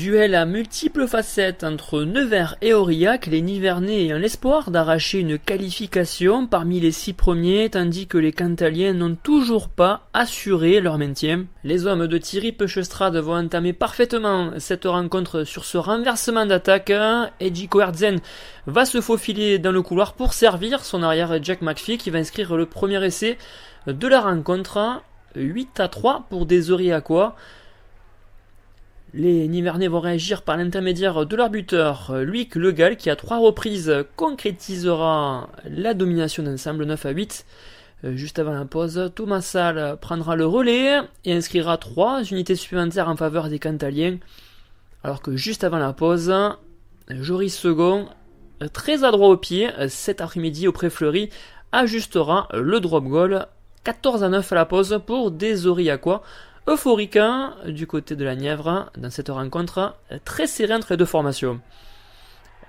Duel à multiples facettes entre Nevers et Aurillac, les Nivernais ayant l'espoir d'arracher une qualification parmi les 6 premiers, tandis que les Cantaliens n'ont toujours pas assuré leur maintien. Les hommes de Thierry Peuchestrade vont entamer parfaitement cette rencontre sur ce renversement d'attaque. Edgy Coertzen va se faufiler dans le couloir pour servir son arrière Jack McPhee qui va inscrire le premier essai de la rencontre. 8-3 pour des Aurillacois. Les Nivernais vont réagir par l'intermédiaire de leur buteur, Loïc Le Gall, qui à 3 reprises concrétisera la domination d'ensemble 9-8. Juste avant la pause, Thomas Salle prendra le relais et inscrira 3 unités supplémentaires en faveur des Cantaliens. Alors que juste avant la pause, Joris Second, très adroit au pied, cet après-midi au Pré-Fleury, ajustera le drop goal. 14-9 à la pause pour des Aurillacois. Euphorique du côté de la Nièvre dans cette rencontre très serrée entre les deux formations.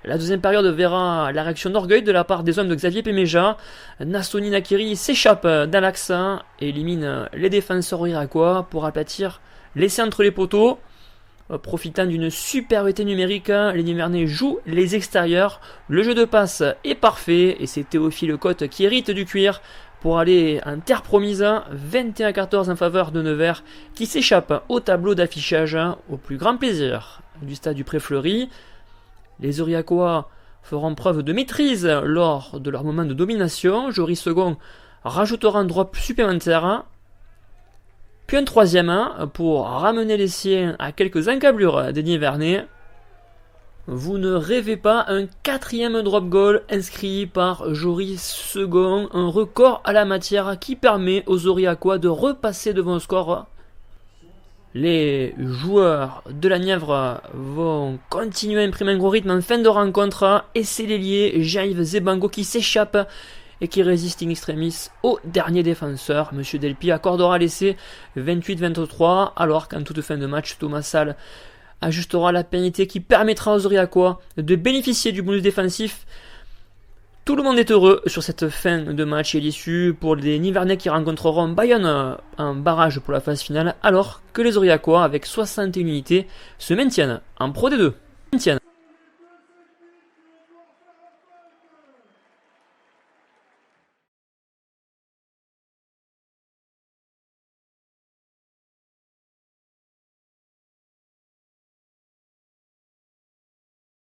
La deuxième période verra la réaction d'orgueil de la part des hommes de Xavier Péméja. Nassoni Nakiri s'échappe dans l'axe et élimine les défenseurs aurillacois pour aplatir l'essai entre les poteaux. Profitant d'une supériorité numérique, les Nivernais jouent les extérieurs. Le jeu de passe est parfait et c'est Théophile Cotte qui hérite du cuir pour aller en terre promise. 21-14 en faveur de Nevers qui s'échappe au tableau d'affichage au plus grand plaisir du stade du Pré-Fleury. Les Aurillacois feront preuve de maîtrise lors de leur moment de domination. Joris Second rajoutera un drop supplémentaire, puis un troisième pour ramener les siens à quelques encablures des Nivernais. Vous ne rêvez pas, un 4e drop goal inscrit par Joris Second, un record à la matière qui permet aux Aurillacois de repasser devant le score. Les joueurs de la Nièvre vont continuer à imprimer un gros rythme en fin de rencontre et c'est l'ailier Jean-Yves Zebango qui s'échappe et qui résiste in extremis au dernier défenseur. Monsieur Delpy accordera l'essai 28-23 alors qu'en toute fin de match, Thomas Salle ajustera la pénalité qui permettra aux Aurillacois de bénéficier du bonus défensif. Tout le monde est heureux sur cette fin de match et l'issue pour les Nivernais qui rencontreront Bayonne en barrage pour la phase finale alors que les Aurillacois avec 61 unités se maintiennent en Pro D2.